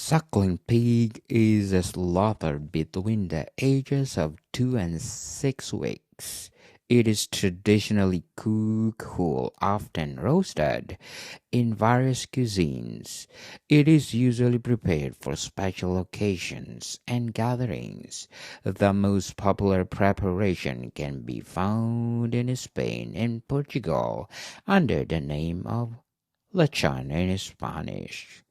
Suckling pig is slaughtered between the ages of 2 and 6 weeks. It is traditionally cooked whole, often roasted, in various cuisines. It is usually prepared for special occasions and gatherings. The most popular preparation can be found in Spain and Portugal under the name of lechon in Spanish.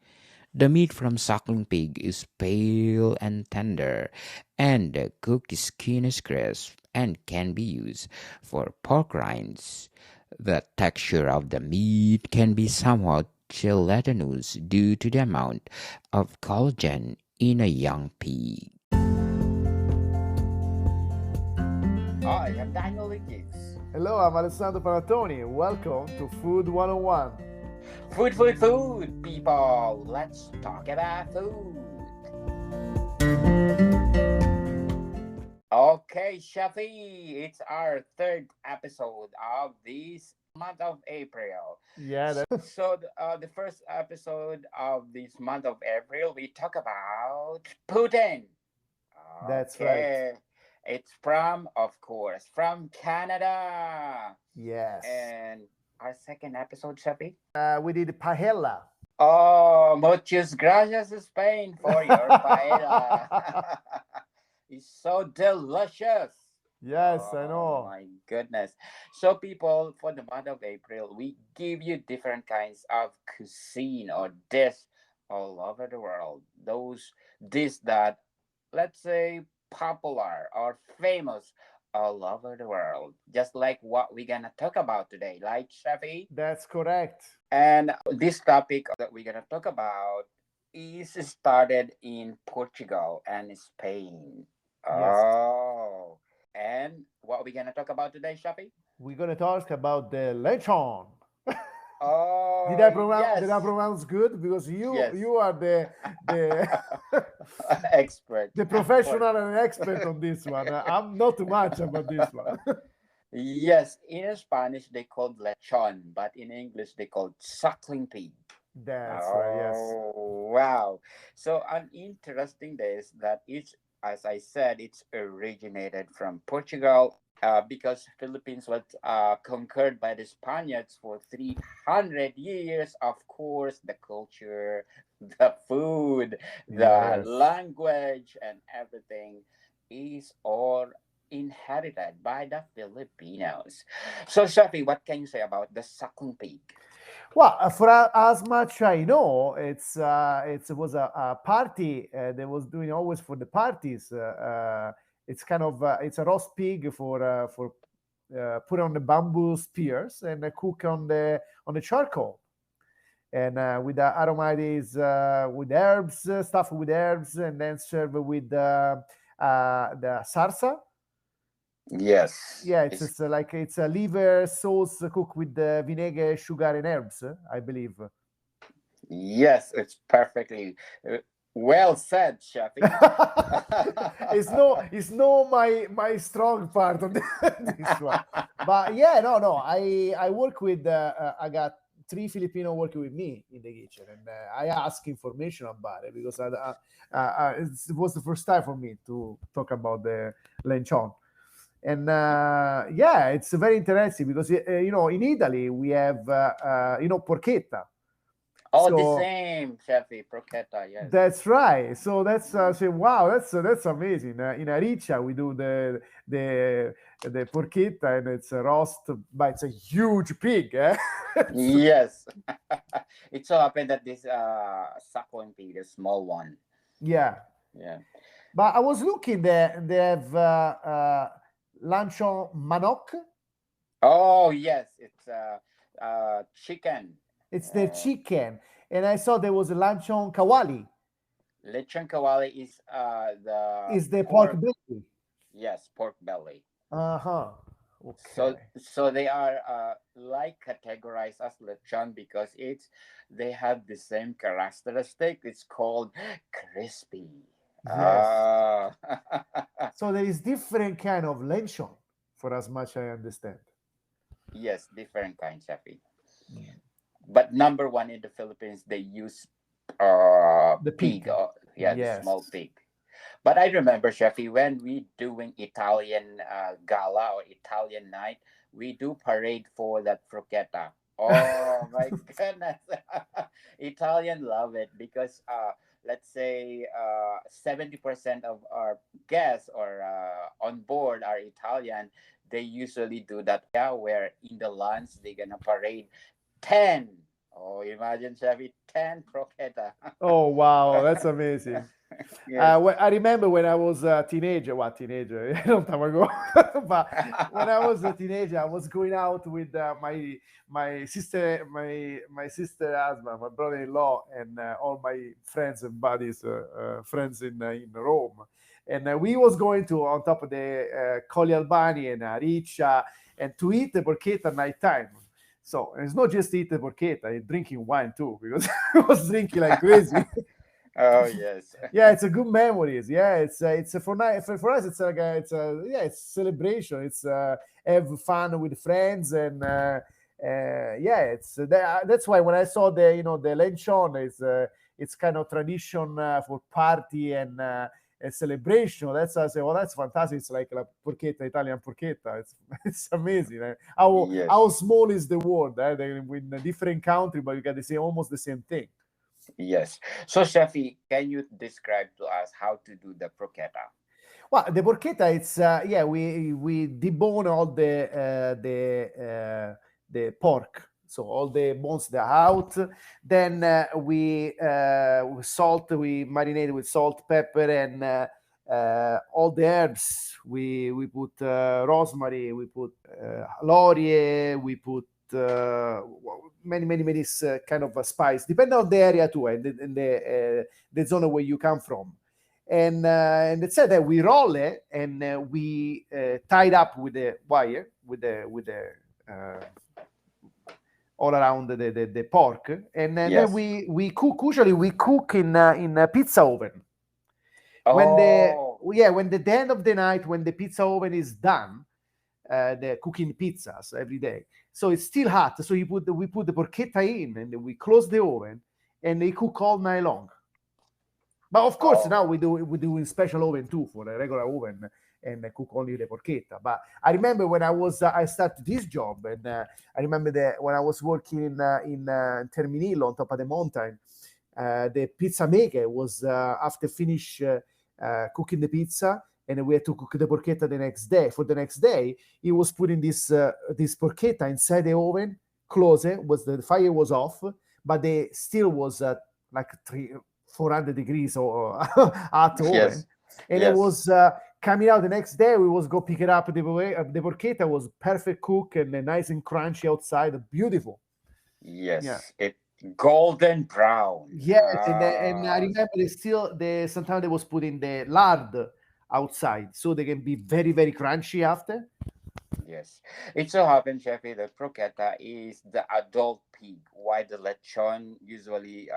The meat from suckling pig is pale and tender, and the cooked skin is crisp and can be used for pork rinds. The texture of the meat can be somewhat gelatinous due to the amount of collagen in a young pig. Hi, I'm Daniel Lickis. Hello, I'm Alessandro Panatoni. Welcome to Food 101. Food, people. Let's talk about food. Okay, Shafi, it's our third episode of this month of April. Yeah, The first episode of this month of April, we talk about Putin. that's right. Okay. It's from, of course, from Canada. Yes. And our second episode, Shafi. We did paella. Oh, muchas gracias, Spain, for your paella. It's so delicious. Yes, I Oh know. my goodness. So, people, for the month of April, we give you different kinds of cuisine or dish all over the world. Those dishes that, let's say, popular or famous all over the world. Just like what we're gonna talk about today, like Shafi. That's correct. And this topic that we're gonna talk about is started in Portugal and Spain. Yes. Oh, and what we're gonna talk about today, Shafi? We're gonna talk about the lechon. Oh, Did I pronounce good? Because you yes, you are the expert the for professional and expert on this one. I'm not too much about this one. yes. In Spanish, they called lechon, but in English, they called suckling pig. That's right. Yes. Oh, wow. So, an interesting is that it's, as I said, it's originated from Portugal because Philippines was conquered by the Spaniards for 300 years. Of course, the culture, the food, the Yes. language, and everything is all inherited by the Filipinos. So, Shafi, what can you say about the suckling pig? Well, as much I know, it was a party they was doing always for the parties. It's kind of it's a roast pig for put on the bamboo spears and cook on the charcoal and with the aromatics with herbs, stuff with herbs, and then serve with the sarsa. Yes. Yeah, it's It's just like it's a liver sauce cooked with vinegar, sugar, and herbs. I believe. Yes, it's perfectly uh, well said, Shafi. It's no my strong part on this one, but yeah, no. I work with I got three Filipino working with me in the kitchen, and I ask information about it because it was the first time for me to talk about the lechon. And yeah, it's very interesting because in Italy we have porchetta. Oh, the So same, Shafi. Croqueta, yes. that's right. So that's say, wow, that's amazing. In Aricia we do the porchetta and it's a roast, but it's a huge pig. Eh? Yes. It so happened that this suckling pig, the small one. Yeah, Yeah. but I was looking there. They have luncheon manok. Oh, yes. It's chicken. It's their Uh, chicken, and I saw there was a luncheon kawali. lechon kawali is the Is the pork pork. belly? Yes, pork belly. Uh huh. So Okay. so they are like categorized as lechon because they have the same characteristic. It's called crispy. Yes. Ah. So there is different kind of lechon, for as much I understand. Yes, different kinds of it. Mm. But number one in the Philippines, they use The pig. pig. Yeah, the small Yes. pig. But I remember, Chefy, when we doing Italian gala or Italian night, we do parade for that bruschetta. Oh my goodness. Italian love it because let's say 70% of our guests or on board are Italian. They usually do that where in the lunch they're gonna parade 10. Oh, imagine, Chevy, 10 bruschetta. Oh wow, that's amazing. Yes. I remember when I was a teenager, well, teenager, a long time ago, but when I was a teenager, I was going out with my sister husband, my brother-in-law, and all my friends and buddies, friends in Rome, and we was going to on top of the Colli Albani and Riccia, and to eat the porchetta at night time. So it's not just eat the porchetta, it's drinking wine too, because I was drinking like crazy. Oh, yes. Yeah, it's a good memories. Yeah, it's a for night for us. It's like it's celebration. It's have fun with friends yeah, that's why when I saw the the lechon, it's kind of tradition for party and celebration. That's I say, well, that's fantastic. It's like la porchetta, Italian porchetta. It's it's amazing. How Yes. small is the world? In a different country, but you get the same almost the same thing. Yes. So, Shafi, can you describe to us how to do the bruschetta? Well, the porchetta, it's yeah, we debone all the pork, so all the bones that are out. Then we marinate with salt, pepper, and all the herbs. We put rosemary, we put laurier, we put many kind of spice, depending on the area too, and the zone where you come from and it said that we roll it and we tied up with the wire with the all around the pork and then Yes. we cook usually we cook in a pizza oven when Oh, the end of the night when the pizza oven is done the cooking pizzas every day so it's still hot so we put the porchetta in and we close the oven and they cook all night long. But of course, oh, now we do in special oven too for a regular oven and cook only the porchetta. But I remember when I started this job, and I remember that when I was working in Terminillo on top of the mountain, the pizza maker was after finish cooking the pizza, and we had to cook the porchetta the next day. For the next day, he was putting this porchetta inside the oven, close it. Was the fire was off, but they still was like 400 degrees or hot oven, yes, and it yes, was coming out the next day. We was go pick it up. The porchetta was perfect cook and nice and crunchy outside, beautiful. Yeah. yes. It golden brown. Yes, and I remember they still the sometimes they was putting the lard outside so they can be very crunchy after. Yes. It so happens, Chefy, that bruschetta is the adult pig. Why the lechon usually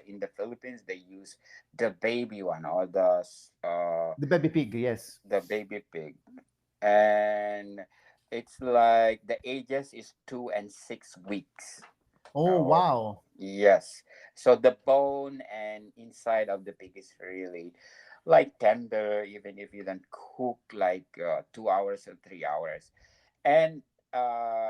in the Philippines they use the baby one or The baby pig, yes. the baby pig, and it's like the ages is 2 and 6 weeks. Oh Oh, wow. yes. So the bone and inside of the pig is really like tender, even if you don't cook like 2 hours or 3 hours. And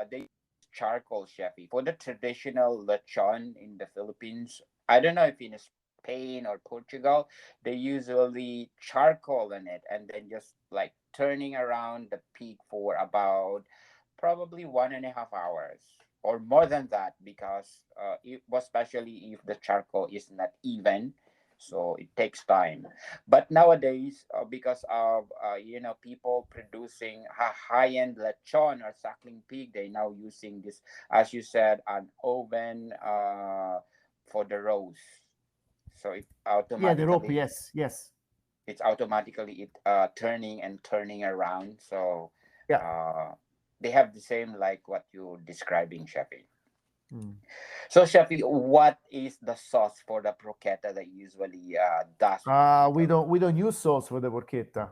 they use charcoal, chefy, for the traditional lechon in the Philippines. I don't know if in Spain or Portugal, they usually charcoal in it and then just like turning around the pig for about probably 1.5 hours or more than that because it was especially if the charcoal is not even, so it takes time. But nowadays because of people producing a high-end lechon or suckling pig, they now using this, as you said, an oven for the roast, so Yeah, the rope, yes. it's automatically it turning and turning around. So Yeah. uh, they have the same like what you're describing, Shafi. Mm. So, Shafi, what is the sauce for the bruschetta that usually does with We Italy? don't use sauce for the porchetta.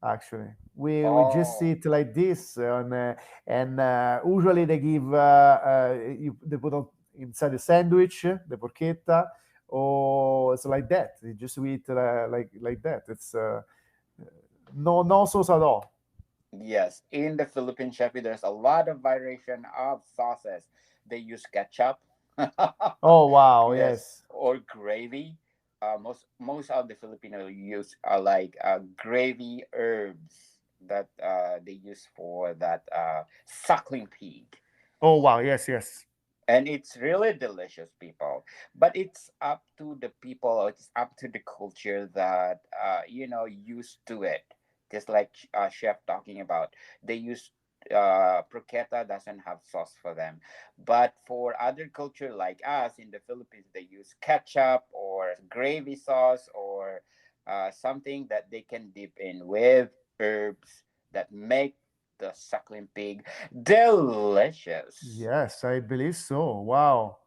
Actually, we just Oh, eat like this, and usually they give they put on inside the sandwich the porchetta, or it's like that. You just eat like that. It's no sauce at all. Yes, in the Philippine chef, there's a lot of variation of sauces. They use ketchup. Oh wow, Yes, yes. or gravy. Most of the Filipino use like gravy herbs that they use for that suckling pig, Oh wow, yes, yes. and it's really delicious, people. But it's up to the people, or it's up to the culture that used to it. Just like chef talking about, they use croqueta doesn't have sauce for them, but for other culture like us in the Philippines, they use ketchup or gravy sauce or something that they can dip in with herbs that make the suckling pig delicious. Yes, I believe so. Wow.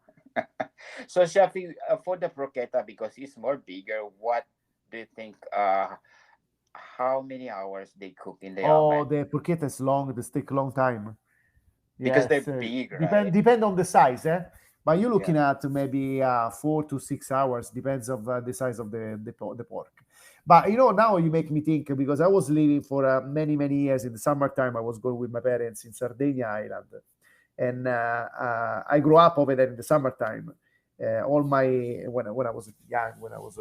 So, Shafi, for the croqueta, because it's more bigger, what do you think? How many hours they cook in the Oh, oven? the porchetta is long. They take a long time. Because they're Yes, big, depend right? depend on the size, eh? But you're Yeah. looking at maybe 4 to 6 hours, depends of the size of the pork. But now you make me think because I was living for many years in the summertime. I was going with my parents in Sardinia Island, and I grew up over there in the summertime. All my when I was young, when I was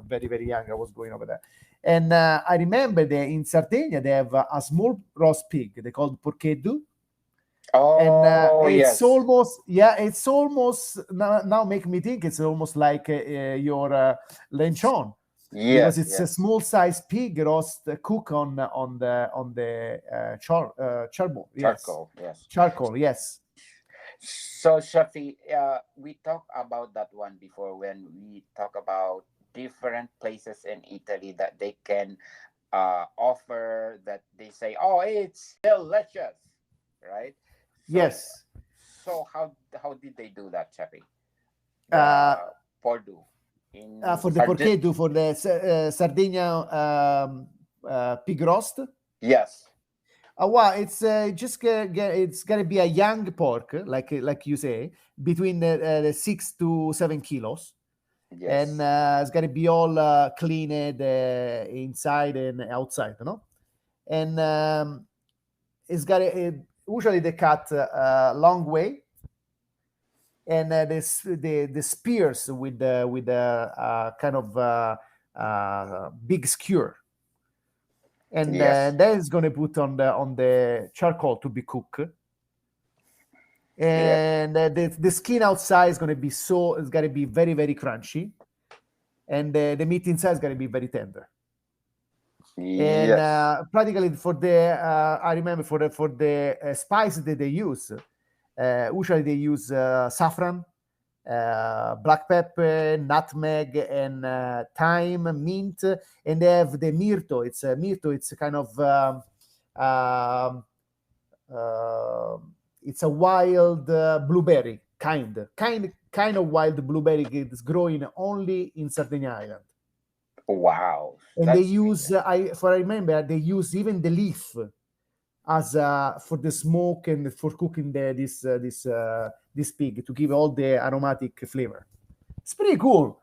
very young, I was going over there, and I remember that in Sardinia they have a small roast pig. They called porcheddu, and Oh, it's yes. almost yeah, it's almost now make me think it's almost like your lechon because Yes, it's a yes. small size pig roast cook on the charbon, yes, Charcoal, yes. charcoal, yes. So, Shafi, we talked about that one before when we talk about different places in Italy that they can offer that they say, oh, it's delicious, right? So, Yes. so how did they do that, Shafi? uh, The Pordu in for the porcheddu, for the Sardinia pig roast. Yes, Well, it's just it's gonna be a young pork, like you say, between the 6 to 7 kilos, and yes, it's gonna be all cleaned inside and outside, and it's got usually they cut long way, and the spears with the kind of big skewer, and yes, then it's gonna put on the charcoal to be cooked, yeah, and the skin outside is going to be it's going to be very crunchy, and the meat inside is going to be very tender, and yes, practically for the I remember for the spices that they use, usually they use saffron, black pepper, nutmeg, and thyme, mint, and they have the mirto. It's a kind of um, uh, it's a wild blueberry, kind of wild blueberry. It's growing only in Sardinia Island, wow, and they that's use I remember they use even the leaf as for the smoke and for cooking this pig to give all the aromatic flavor. It's pretty cool.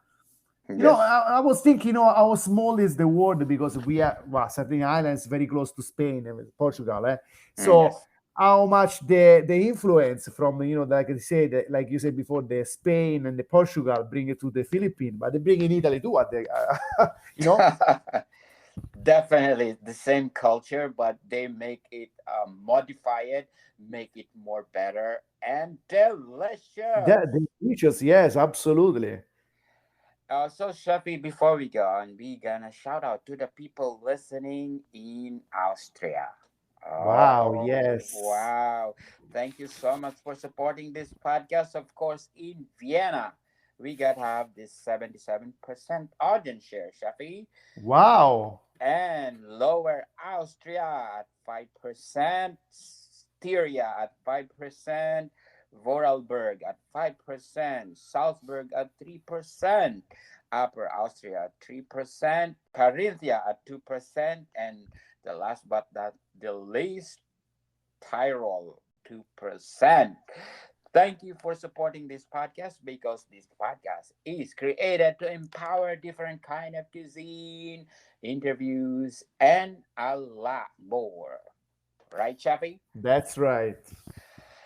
yes, I was thinking, how small is the world because we are, well, Sardinia Island is very close to Spain and Portugal, eh? So yes. how much the influence from, like I said, like you said before, the Spain and the Portugal bring it to the Philippines, but they bring in Italy too, you know? Definitely the same culture, but they make it modify it, make it more better and delicious. That delicious, yes, absolutely. So, Shafi, before we go on, we gonna shout out to the people listening in Austria. Wow, Oh, yes. wow. Thank you so much for supporting this podcast. Of course, in Vienna, we got have this 77% audience share, Shafi. Wow. And Lower Austria at 5%, Styria at 5%, Vorarlberg at 5%, Salzburg at 3%, Upper Austria at 3%, Carinthia at 2%, and the last but not the least, Tyrol 2%. Thank you for supporting this podcast because this podcast is created to empower different kind of cuisine, interviews, and a lot more. Right, Shafi? That's right.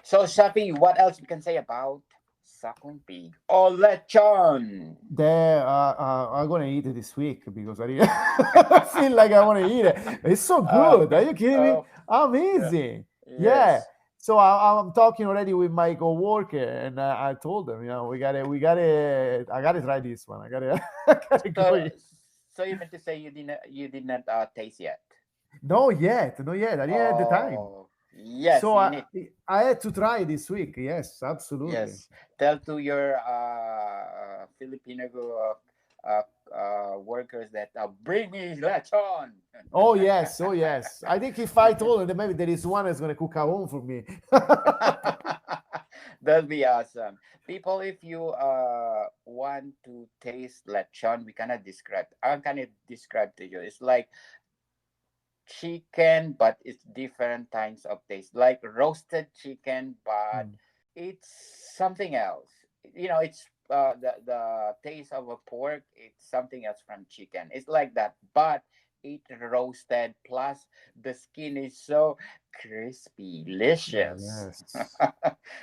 So, Shafi, what else we can say about suckling pig or lechon? I'm gonna eat it this week because I feel like I want to eat it. It's so Uh, good. Are you kidding me? yeah. Amazing. Yeah. Yes. So I'm talking already with my coworker, and I told them, I gotta try this one. I gotta go So, eat. so you meant to say you did not taste yet? No, yet, not yet. I didn't have the time. Oh, yes, So you need. I had to try this week. Yes, absolutely. Yes, tell to your Filipino workers that bring me lechon. Oh yes, oh yes. I think if I told them, maybe there is one that's gonna cook at home for me. That'll be awesome. People, if you want to taste lechon, we cannot describe. I cannot describe to you. It's like chicken, but it's different kinds of taste. Like roasted chicken, but Mm. it's something else. It's the taste of a pork. It's something else from chicken. It's like that, but it roasted. Plus, the skin is so crispy, delicious, Yes.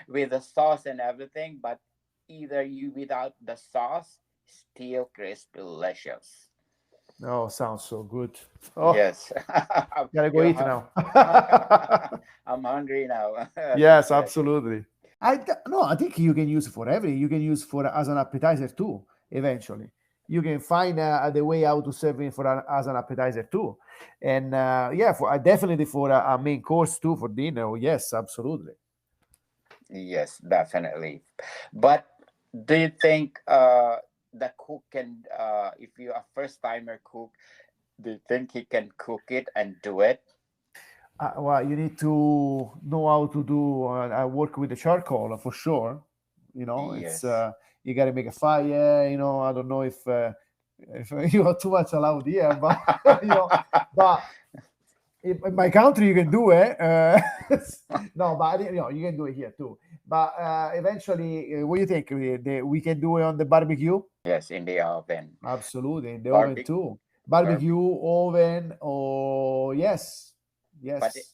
with the sauce and everything. But either you without the sauce, still crispy, delicious. Oh, sounds so good. Oh, Yes. gotta go You're eat hung- now. I'm hungry now. Yes, Yes. absolutely. No, I think you can use it for everything. You can use for as an appetizer too. Eventually, you can find the way how to serve it as an appetizer too, and yeah, for definitely for a main course too for dinner. Oh, yes, absolutely. Yes, definitely. But do you think the cook can if you a first timer cook, do you think he can cook it and do it? Well, you need to know how to do work with the charcoal for sure. It's Yes. you got to make a fire. I don't know if you are too much allowed here, but but in my country you can do it. No, but you can do it here too. But eventually, what do you think? We can do it on the barbecue? Yes, in the oven. Absolutely, in the oven Barbecue, too. barb Barbecue oven. Oh yes, but it, yes.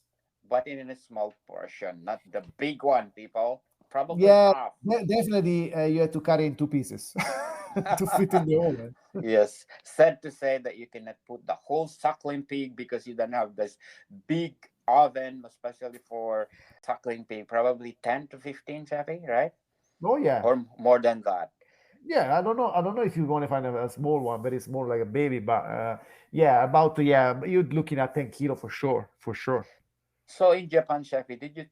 but in a small portion, not the big one, people. Probably Yeah, half. definitely. You have to cut it in two pieces to fit in the oven. Yes, sad to say that you cannot put the whole suckling pig because you don't have this big oven, especially for suckling pig. Probably 10 to 15, Chappy, right? Oh yeah, Or more than that. yeah. I don't know. I don't know if you want to find a small one, very small like a baby. But yeah, yeah. You're looking at 10 kilo for sure, for sure. So in Japan, Chappy, did you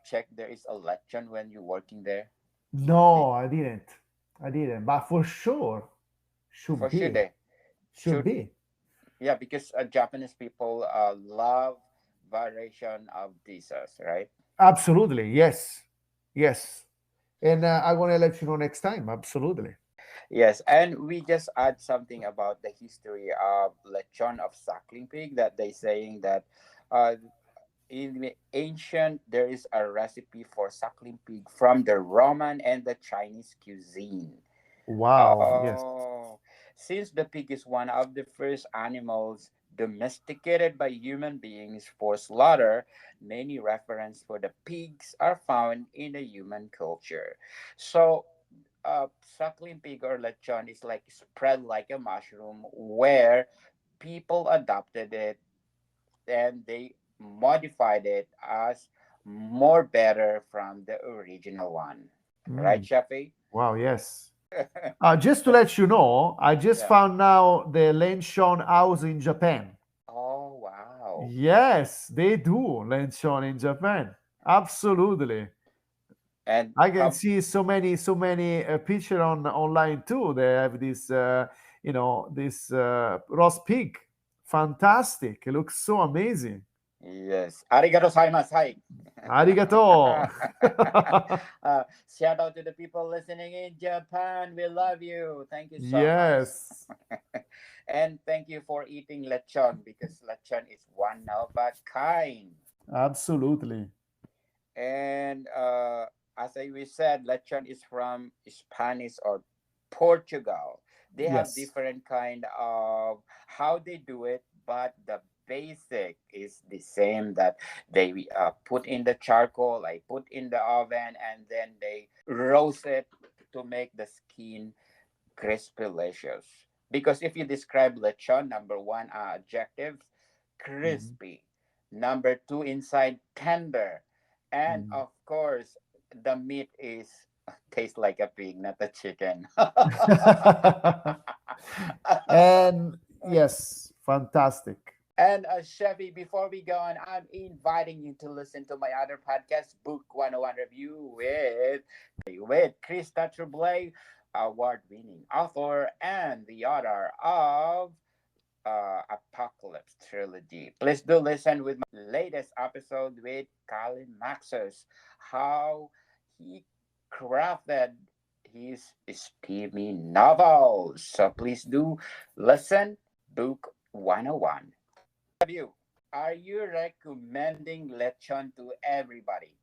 check there is a lechon when you're working there? Did, No, I didn't. I didn't. But for sure, should for sure be, they should should. be. Yeah, because Japanese people love variation of dishes, right? Absolutely, yes, yes. And I want to let you know next time. Absolutely. Yes, and we just add something about the history of lechon of suckling pig that they saying that uh, in the ancient there is a recipe for suckling pig from the Roman and the Chinese cuisine. Wow. Yes. Oh, since the pig is one of the first animals domesticated by human beings for slaughter, many references for the pigs are found in the human culture. So suckling pig or lechon is like spread like a mushroom where people adopted it and they modified it as more better from the original one. Right, Mm. Shafi? Wow. Yes. Just to let you know, I just Yeah. found now the Lechon house in Japan. Oh, wow. Yes, they do Lechon in Japan. Absolutely. And I can see so many picture on online too. They have this roast pig. Fantastic. It looks so amazing. yes. Arigato gozaimasu. Arigato. Shout out to the people listening in Japan. We love you. Thank you so much. Yes, And thank you for eating lechon because lechon is one of a kind. absolutely. And as we said, lechon is from Spanish or Portugal. They have Yes. different kind of how they do it, but the basic is the same, that they put in the charcoal, I put in the oven, and then they roast it to make the skin crispy delicious. Because if you describe lechon, number one adjective, Mhm. crispy. Number two, inside tender. And Mhm. of course, the meat is tastes like a pig, not a chicken. And yes, fantastic. And Chevy, before we go on, I'm inviting you to listen to my other podcast, Book 101 Review with Krista Trublay, award-winning author and the author of Apocalypse Trilogy. Please do listen with my latest episode with Colin Maxus, how he crafted his steamy novels. So please do listen, Book 101. You, are you recommending Lechon to everybody?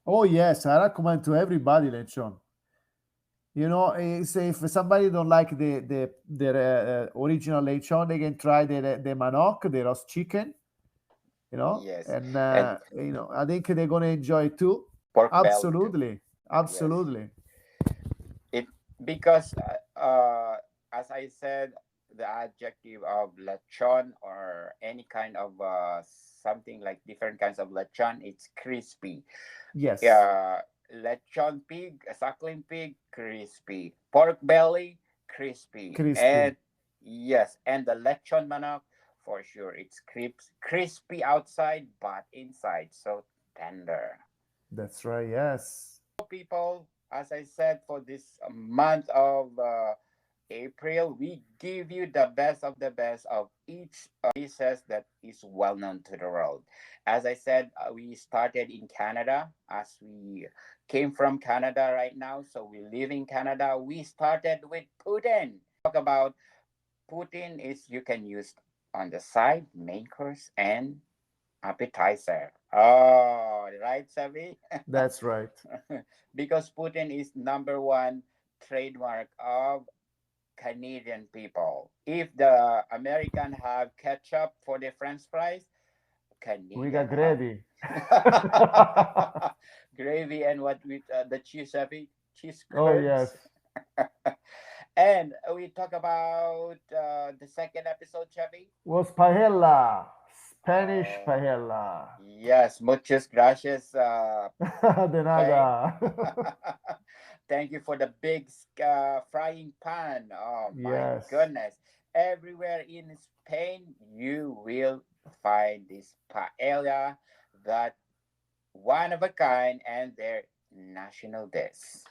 Oh yes, I recommend to everybody lechon. You know, say if somebody don't like the original lechon, they can try the manok, the roast chicken. You know, Yes. and And I think they're gonna enjoy it too. pork belly too. Absolutely, Yes. absolutely. It because as I said, the adjective of lechon or any kind of something like different kinds of lechon, it's crispy. Yes, Uh, Lechon pig, a suckling pig, crispy. Pork belly, crispy. crispy. And yes, and the lechon manok, for sure, it's crispy outside but inside so tender. That's right. Yes, People, as I said, for this month of April, we give you the best of the best of each dishes that is well known to the world. As I said, we started in Canada as we came from Canada right now. So we live in Canada. We started with pudding. Talk about pudding is you can use on the side, main course, and appetizer. Oh, right, Savi? that's right. Because Putin is number one trademark of Canadian people. If the American have ketchup for the French fries, We got Canadian have gravy. gravy and what with the cheese, Savi? Cheese Oh yes, curds. And we talk about the second episode, Chevy. was paella, Spanish Oh, paella. yes, muchas gracias, De Spain. nada. Thank you for the big frying pan. Oh my Yes, goodness. Everywhere in Spain, you will find this paella, that one of a kind and their national dish.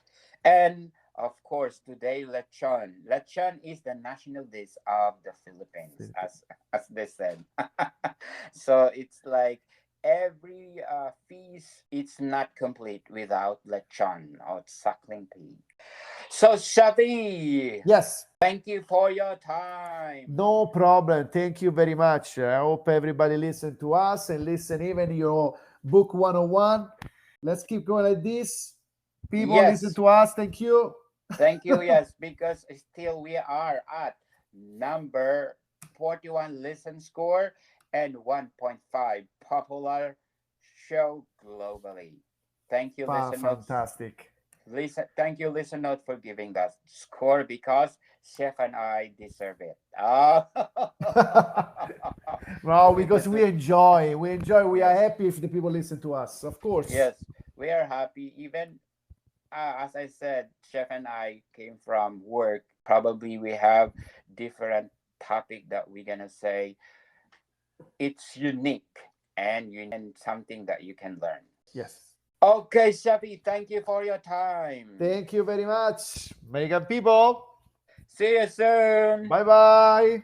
And of course, today lechon. Lechon is the national dish of the Philippines, as they said. So it's like every feast, it's not complete without lechon or suckling pig. So Shavi, yes. thank you for your time. No problem. Thank you very much. I hope everybody listen to us and listen even your book 101. Let's keep going like this. People listen Yes, to us. Thank you. thank you. Yes, because still we are at number 41 listen score and 1.5 popular show globally. Thank you, listen notes. Fantastic. Thank you, listen note, for giving that score because Chef and I deserve it. Oh. Well, We because deserve. we enjoy, we are Yes, happy if the people listen to us, of course. yes, we are happy. Even as I said, Chef and I came from work. Probably we have different topic that we're gonna say. It's unique and something that you can learn. Yes. Okay, Shafi, thank you for your time. Thank you very much. Megan people. See you soon. Bye bye.